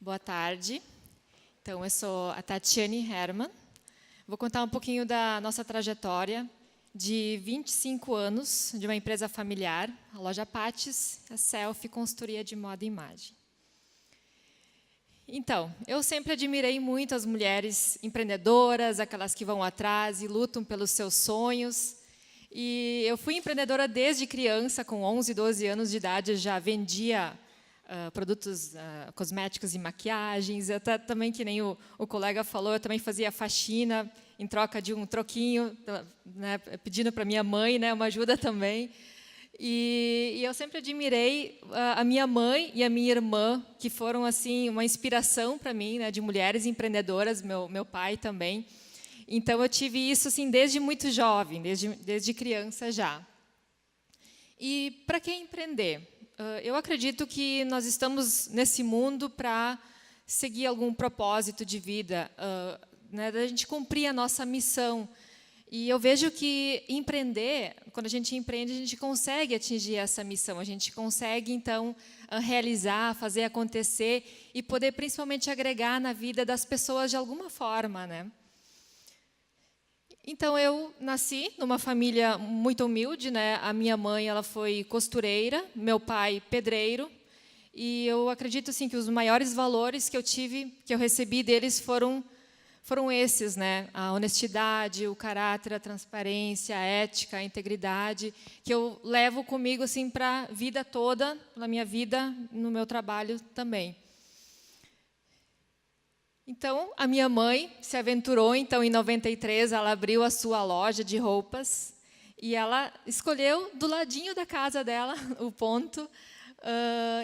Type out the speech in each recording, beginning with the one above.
Boa tarde. Então, eu sou a Tatiane Hermann. Vou contar um pouquinho da nossa trajetória de 25 anos de uma empresa familiar, a Loja Pates, a Selfie Consultoria de Moda e Imagem. Então, eu sempre admirei muito as mulheres empreendedoras, aquelas que vão atrás e lutam pelos seus sonhos. E eu fui empreendedora desde criança, com 11, 12 anos de idade, eu já vendia produtos cosméticos e maquiagens. Eu também, que nem o colega falou, eu também fazia faxina em troca de um troquinho, né, pedindo para minha mãe, né, uma ajuda também. E eu sempre admirei a minha mãe e a minha irmã, que foram assim uma inspiração para mim, né, de mulheres empreendedoras, meu pai também. Então, eu tive isso assim, desde muito jovem, desde criança já. E para que empreender? Eu acredito que nós estamos nesse mundo para seguir algum propósito de vida, né, da gente cumprir a nossa missão. E eu vejo que empreender, quando a gente empreende, a gente consegue atingir essa missão, a gente consegue, então, realizar, fazer acontecer e poder, principalmente, agregar na vida das pessoas de alguma forma, né? Então, eu nasci numa família muito humilde, né? A minha mãe, ela foi costureira, meu pai, pedreiro, e eu acredito, assim, que os maiores valores que eu tive, que eu recebi deles foram esses, né? A honestidade, o caráter, a transparência, a ética, a integridade, que eu levo comigo assim para a vida toda, na minha vida, no meu trabalho também. Então, a minha mãe se aventurou, então, em 93, ela abriu a sua loja de roupas e ela escolheu do ladinho da casa dela o ponto.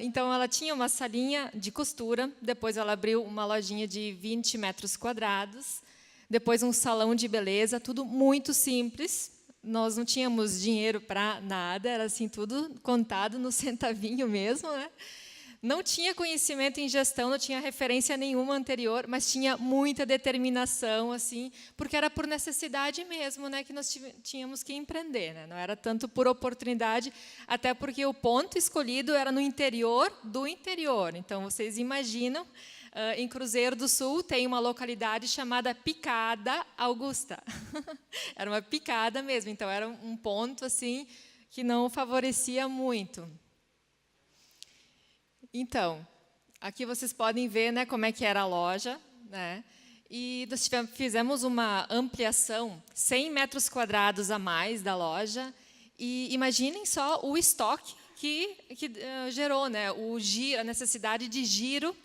Então, ela tinha uma salinha de costura, depois ela abriu uma lojinha de 20 metros quadrados, depois um salão de beleza, tudo muito simples. Nós não tínhamos dinheiro para nada, era assim, tudo contado no centavinho mesmo, né? Não tinha conhecimento em gestão, não tinha referência nenhuma anterior, mas tinha muita determinação, assim, porque era por necessidade mesmo, né, que nós tínhamos que empreender, né? Não era tanto por oportunidade, até porque o ponto escolhido era no interior do interior. Então, vocês imaginam, em Cruzeiro do Sul tem uma localidade chamada Picada Augusta. Era uma picada mesmo, então era um ponto assim que não favorecia muito. Então, aqui vocês podem ver, né, como é que era a loja, né? E nós fizemos uma ampliação, 100 metros quadrados a mais da loja, e imaginem só o estoque que gerou, né, a necessidade de giro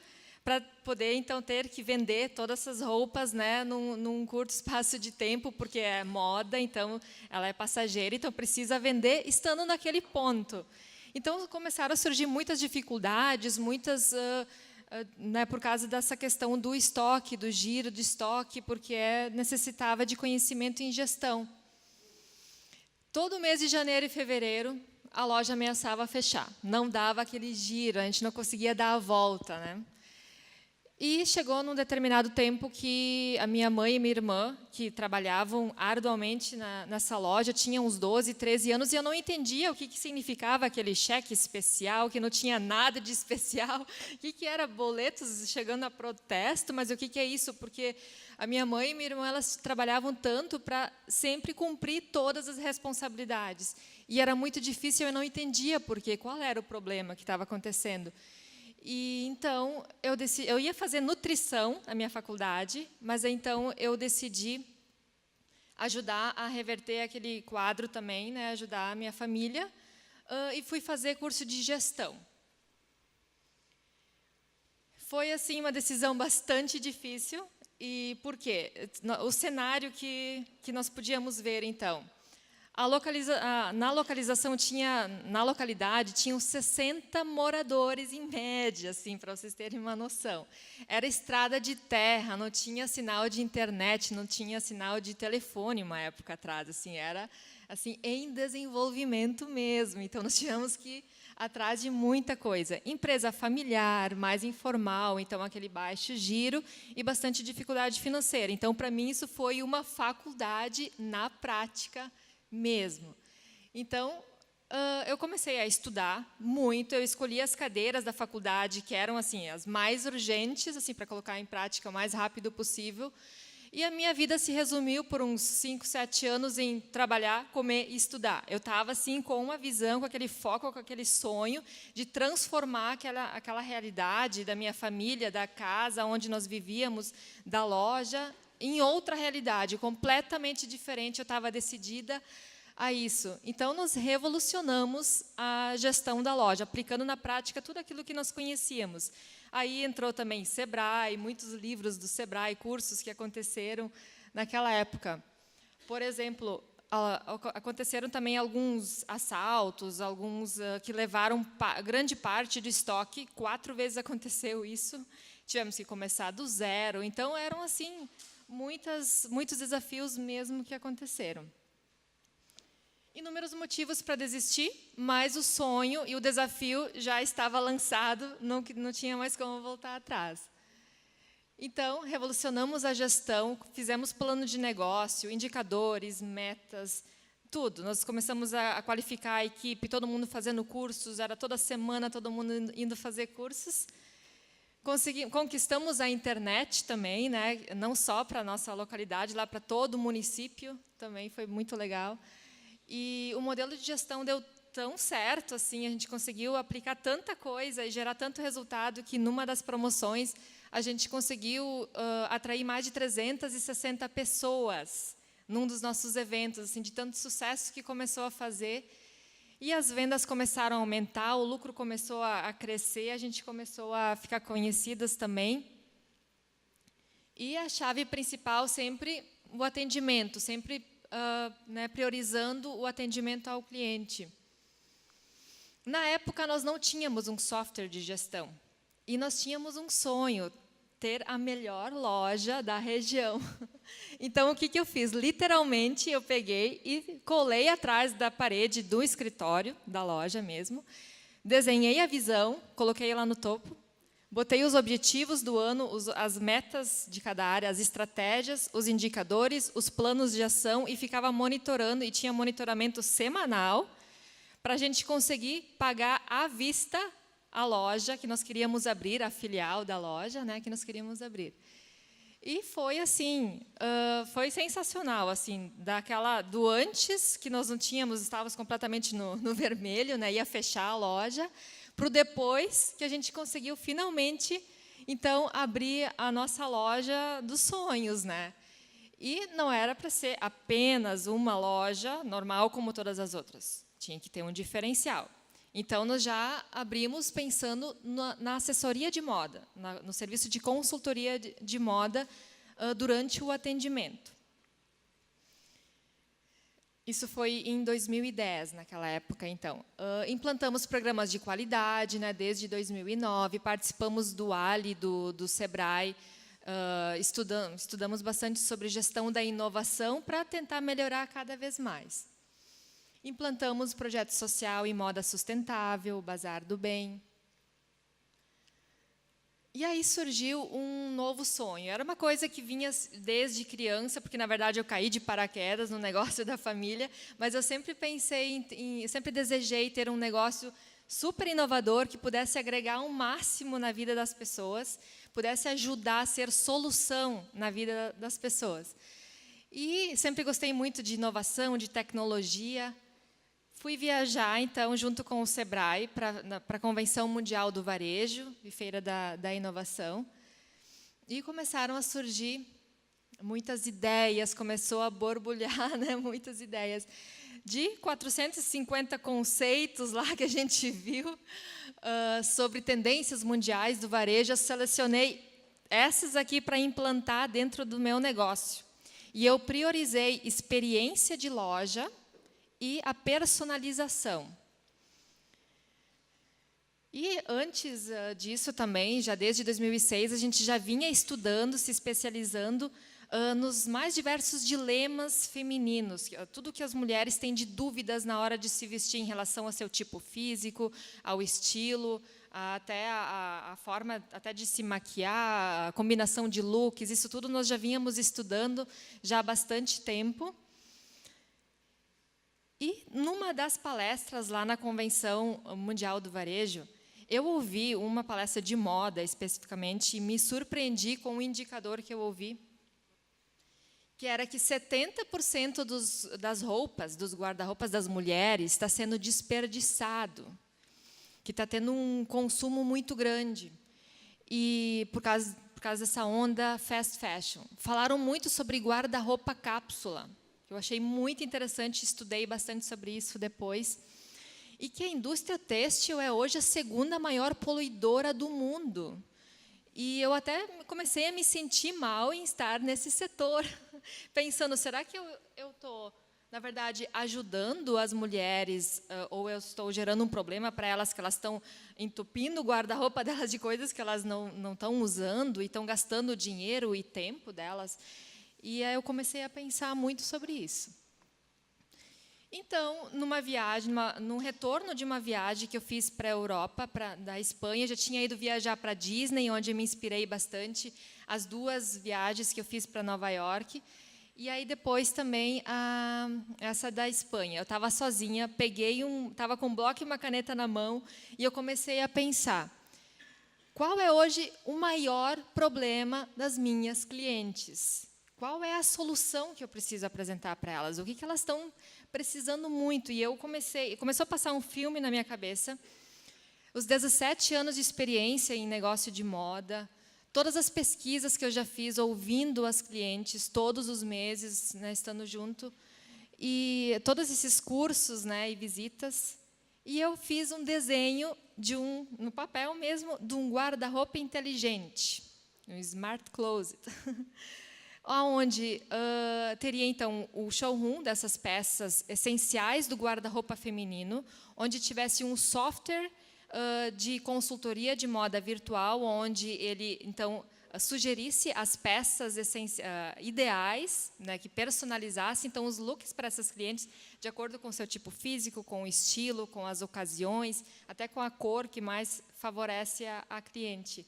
para poder, então, ter que vender todas essas roupas, né, num curto espaço de tempo, porque é moda, então, ela é passageira, então precisa vender estando naquele ponto. Então, começaram a surgir muitas dificuldades, né, por causa dessa questão do estoque, do giro de estoque, porque necessitava de conhecimento em gestão. Todo mês de janeiro e fevereiro, a loja ameaçava fechar. Não dava aquele giro, a gente não conseguia dar a volta, né? E chegou num determinado tempo que a minha mãe e minha irmã, que trabalhavam arduamente nessa loja, tinham uns 12, 13 anos, e eu não entendia o que significava aquele cheque especial, que não tinha nada de especial, o que era boletos chegando a protesto, mas o que é isso? Porque a minha mãe e minha irmã, elas trabalhavam tanto para sempre cumprir todas as responsabilidades. E era muito difícil, eu não entendia por quê, qual era o problema que estava acontecendo. E, então, eu ia fazer nutrição na minha faculdade, mas, então, eu decidi ajudar a reverter aquele quadro também, né, ajudar a minha família, e fui fazer curso de gestão. Foi, assim, uma decisão bastante difícil. E por quê? O cenário que nós podíamos ver, então. Na localidade tinham 60 moradores em média, assim, para vocês terem uma noção. Era estrada de terra, não tinha sinal de internet, não tinha sinal de telefone uma época atrás, assim, era assim em desenvolvimento mesmo. Então nós tivemos que ir atrás de muita coisa. Empresa familiar, mais informal, então aquele baixo giro e bastante dificuldade financeira. Então para mim isso foi uma faculdade na prática mesmo. Então, eu comecei a estudar muito, eu escolhi as cadeiras da faculdade que eram assim as mais urgentes, assim, para colocar em prática o mais rápido possível. E a minha vida se resumiu por uns 5, 7 anos em trabalhar, comer e estudar. Eu estava assim com uma visão, com aquele foco, com aquele sonho de transformar aquela realidade da minha família, da casa onde nós vivíamos, da loja, em outra realidade, completamente diferente. Eu estava decidida a isso. Então, nós revolucionamos a gestão da loja, aplicando na prática tudo aquilo que nós conhecíamos. Aí entrou também Sebrae, muitos livros do Sebrae, cursos que aconteceram naquela época. Por exemplo, aconteceram também alguns assaltos, alguns que levaram grande parte do estoque. 4 vezes aconteceu isso. Tivemos que começar do zero. Então, eram assim muitos desafios mesmo que aconteceram. Inúmeros motivos para desistir, mas o sonho e o desafio já estava lançado, não tinha mais como voltar atrás. Então, revolucionamos a gestão, fizemos plano de negócio, indicadores, metas, tudo. Nós começamos a qualificar a equipe, todo mundo fazendo cursos, era toda semana todo mundo indo fazer cursos. Conquistamos a internet também, né? Não só para a nossa localidade, lá para todo o município, também foi muito legal. E o modelo de gestão deu tão certo, assim, a gente conseguiu aplicar tanta coisa e gerar tanto resultado que, numa das promoções, a gente conseguiu atrair mais de 360 pessoas num dos nossos eventos, assim, de tanto sucesso que começou a fazer. E as vendas começaram a aumentar, o lucro começou a crescer, a gente começou a ficar conhecidas também. E a chave principal sempre o atendimento, sempre priorizando o atendimento ao cliente. Na época, nós não tínhamos um software de gestão. E nós tínhamos um sonho, ter a melhor loja da região. Então, o que eu fiz? Literalmente, eu peguei e colei atrás da parede do escritório, da loja mesmo, desenhei a visão, coloquei lá no topo, botei os objetivos do ano, as metas de cada área, as estratégias, os indicadores, os planos de ação, e ficava monitorando, e tinha monitoramento semanal, para a gente conseguir pagar à vista a loja que nós queríamos abrir, a filial da loja, né, que nós queríamos abrir. E foi assim, foi sensacional, assim, do antes, que nós não tínhamos, estávamos completamente no vermelho, né, ia fechar a loja, para o depois, que a gente conseguiu finalmente, então, abrir a nossa loja dos sonhos, né? E não era para ser apenas uma loja normal como todas as outras. Tinha que ter um diferencial. Então, nós já abrimos pensando na assessoria de moda, no serviço de consultoria de moda durante o atendimento. Isso foi em 2010, naquela época, então. Implantamos programas de qualidade, né, desde 2009, participamos do ALI, do Sebrae, estudamos bastante sobre gestão da inovação para tentar melhorar cada vez mais. Implantamos projeto social em moda sustentável, o Bazar do Bem. E aí surgiu um novo sonho. Era uma coisa que vinha desde criança, porque, na verdade, eu caí de paraquedas no negócio da família, mas eu sempre pensei, sempre desejei ter um negócio super inovador, que pudesse agregar um máximo na vida das pessoas, pudesse ajudar a ser solução na vida das pessoas. E sempre gostei muito de inovação, de tecnologia. Fui viajar, então, junto com o Sebrae, para a Convenção Mundial do Varejo, e Feira da Inovação, e começaram a surgir muitas ideias, começou a borbulhar, né, muitas ideias. De 450 conceitos lá que a gente viu sobre tendências mundiais do varejo, eu selecionei essas aqui para implantar dentro do meu negócio. E eu priorizei experiência de loja e a personalização. E antes disso também, já desde 2006, a gente já vinha estudando, se especializando nos mais diversos dilemas femininos, tudo que as mulheres têm de dúvidas na hora de se vestir em relação ao seu tipo físico, ao estilo, até a forma até de se maquiar, a combinação de looks, isso tudo nós já vínhamos estudando já há bastante tempo. E, numa das palestras lá na Convenção Mundial do Varejo, eu ouvi uma palestra de moda, especificamente, e me surpreendi com um indicador que eu ouvi, que era que 70% das roupas, dos guarda-roupas das mulheres, está sendo desperdiçado, que está tendo um consumo muito grande, e por causa dessa onda fast fashion. Falaram muito sobre guarda-roupa cápsula, que eu achei muito interessante, estudei bastante sobre isso depois, e que a indústria têxtil é hoje a segunda maior poluidora do mundo. E eu até comecei a me sentir mal em estar nesse setor, pensando, será que eu estou, na verdade, ajudando as mulheres, ou eu estou gerando um problema para elas, que elas estão entupindo o guarda-roupa delas de coisas que elas não estão usando e estão gastando dinheiro e tempo delas? E aí eu comecei a pensar muito sobre isso. Então, numa viagem, num retorno de uma viagem que eu fiz para a Europa, da Espanha, já tinha ido viajar para a Disney, onde eu me inspirei bastante, as 2 viagens que eu fiz para Nova York, e aí depois também essa da Espanha. Eu estava sozinha, estava com um bloco e uma caneta na mão, e eu comecei a pensar, qual é hoje o maior problema das minhas clientes? Qual é a solução que eu preciso apresentar para elas? O que elas estão precisando muito? E começou a passar um filme na minha cabeça, os 17 anos de experiência em negócio de moda, todas as pesquisas que eu já fiz, ouvindo as clientes todos os meses, né, estando junto, e todos esses cursos, né, e visitas, e eu fiz um desenho no papel mesmo, de um guarda-roupa inteligente, um smart closet, onde teria, então, o showroom dessas peças essenciais do guarda-roupa feminino, onde tivesse um software de consultoria de moda virtual, onde ele, então, sugerisse as peças ideais, né, que personalizasse, então, os looks para essas clientes, de acordo com o seu tipo físico, com o estilo, com as ocasiões, até com a cor que mais favorece a cliente.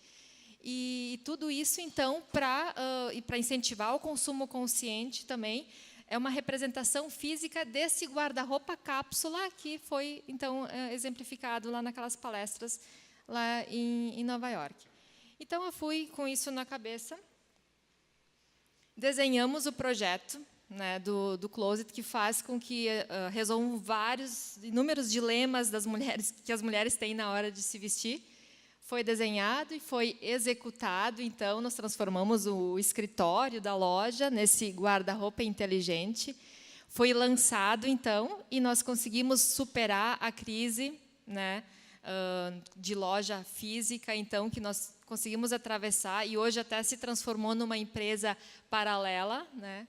E tudo isso, então, para incentivar o consumo consciente também, é uma representação física desse guarda-roupa cápsula que foi, então, exemplificado lá naquelas palestras lá em Nova York. Então, eu fui com isso na cabeça, desenhamos o projeto, né, do Closet, que faz com que resolvam inúmeros dilemas que as mulheres têm na hora de se vestir. Foi desenhado e foi executado, então, nós transformamos o escritório da loja nesse guarda-roupa inteligente. Foi lançado, então, e nós conseguimos superar a crise, né, de loja física, então, que nós conseguimos atravessar, e hoje até se transformou numa empresa paralela, né,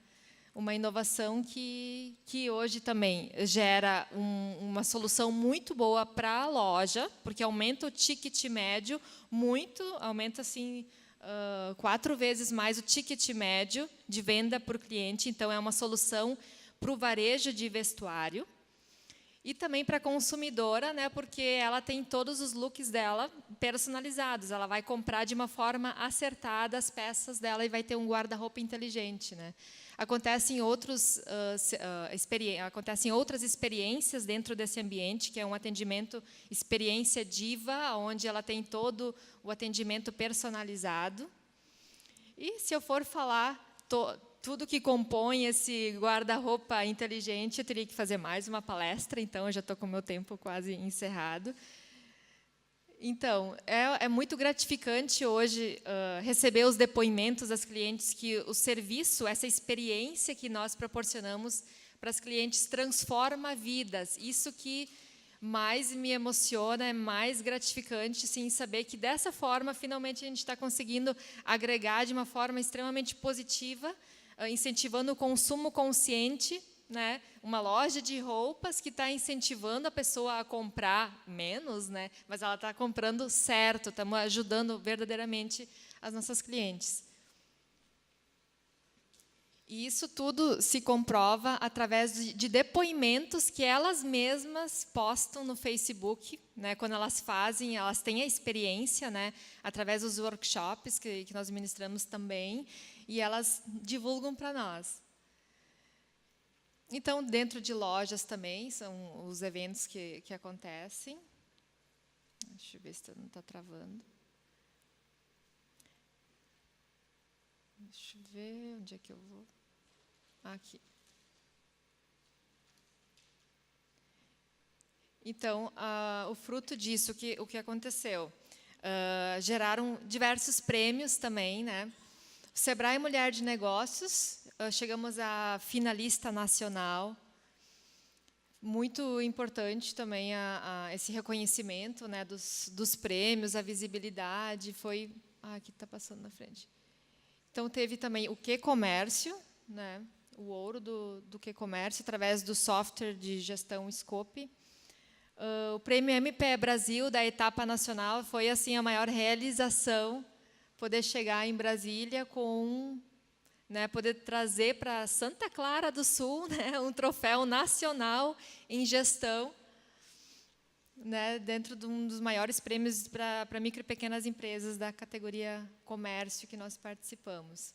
uma inovação que hoje também gera uma solução muito boa para a loja, porque aumenta o ticket médio muito, aumenta assim 4 vezes mais o ticket médio de venda por cliente. Então, é uma solução para o varejo de vestuário e também para a consumidora, né, porque ela tem todos os looks dela personalizados. Ela vai comprar de uma forma acertada as peças dela e vai ter um guarda-roupa inteligente, né. Acontecem outras experiências dentro desse ambiente, que é um atendimento experiência diva, onde ela tem todo o atendimento personalizado. E, se eu for falar tudo que compõe esse guarda-roupa inteligente, eu teria que fazer mais uma palestra, então eu já estou com o meu tempo quase encerrado. Então, é muito gratificante hoje receber os depoimentos das clientes que o serviço, essa experiência que nós proporcionamos para as clientes transforma vidas. Isso que mais me emociona, é mais gratificante, sim, saber que dessa forma, finalmente, a gente está conseguindo agregar de uma forma extremamente positiva, incentivando o consumo consciente, né? Uma loja de roupas que está incentivando a pessoa a comprar menos, né? Mas ela está comprando certo, estamos ajudando verdadeiramente as nossas clientes. E isso tudo se comprova através de depoimentos que elas mesmas postam no Facebook, né? Quando elas fazem, elas têm a experiência, né? Através dos workshops que nós ministramos também, e elas divulgam para nós. Então, dentro de lojas também, são os eventos que acontecem. Deixa eu ver se não está travando. Deixa eu ver onde é que eu vou. Aqui. Então, o fruto disso, o que aconteceu? Geraram diversos prêmios também, né? O Sebrae Mulher de Negócios, chegamos à finalista nacional. Muito importante também esse reconhecimento, né, dos prêmios, a visibilidade. Foi... aqui está passando na frente. Então, teve também o Q-Comércio, né, o ouro do Q-Comércio, através do software de gestão Scope. O Prêmio MPE Brasil, da etapa nacional, foi assim a maior realização, poder chegar em Brasília com... né, poder trazer para Santa Clara do Sul, né, um troféu nacional em gestão, né, dentro de um dos maiores prêmios para micro e pequenas empresas da categoria comércio que nós participamos.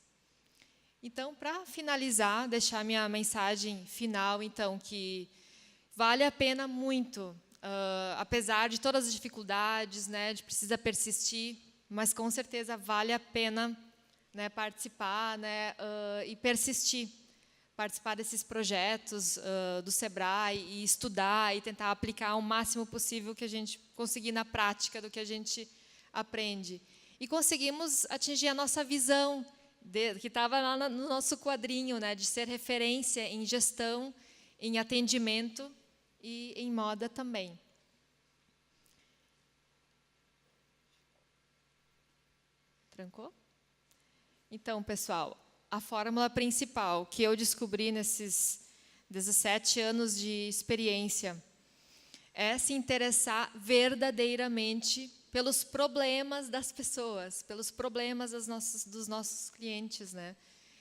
Então, para finalizar, deixar minha mensagem final, então, que vale a pena muito, apesar de todas as dificuldades, né, de precisa persistir, mas com certeza vale a pena, né, participar, né, e persistir, participar desses projetos do Sebrae e estudar e tentar aplicar o máximo possível que a gente conseguir na prática do que a gente aprende. E conseguimos atingir a nossa visão, que estava lá no nosso quadrinho, né, de ser referência em gestão, em atendimento e em moda também. Trancou? Então, pessoal, a fórmula principal que eu descobri nesses 17 anos de experiência é se interessar verdadeiramente pelos problemas das pessoas, pelos problemas dos nossos clientes, né?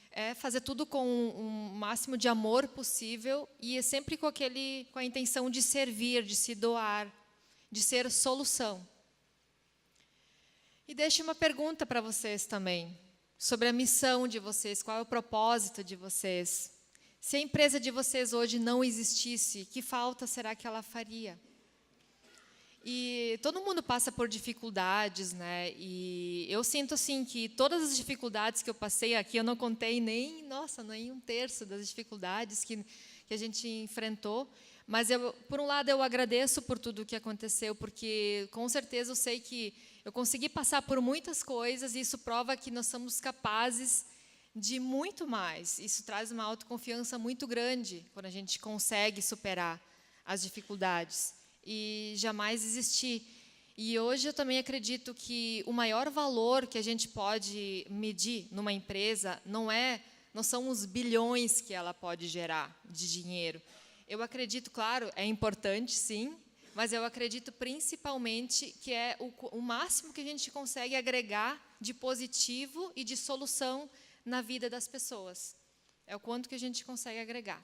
É fazer tudo com o máximo de amor possível e é sempre com a intenção de servir, de se doar, de ser solução. E deixo uma pergunta para vocês também, sobre a missão de vocês, qual é o propósito de vocês. Se a empresa de vocês hoje não existisse, que falta será que ela faria? E todo mundo passa por dificuldades, né? E eu sinto assim que todas as dificuldades que eu passei aqui, eu não contei nem um terço das dificuldades que a gente enfrentou. Mas, por um lado, eu agradeço por tudo o que aconteceu, porque, com certeza, eu sei que eu consegui passar por muitas coisas e isso prova que nós somos capazes de muito mais. Isso traz uma autoconfiança muito grande quando a gente consegue superar as dificuldades e jamais desistir. E hoje eu também acredito que o maior valor que a gente pode medir numa empresa não são os bilhões que ela pode gerar de dinheiro. Eu acredito, claro, é importante, sim, mas eu acredito principalmente que é o máximo que a gente consegue agregar de positivo e de solução na vida das pessoas. É o quanto que a gente consegue agregar.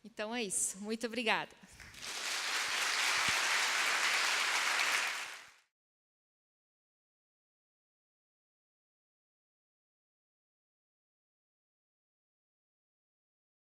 Então, é isso. Muito obrigada.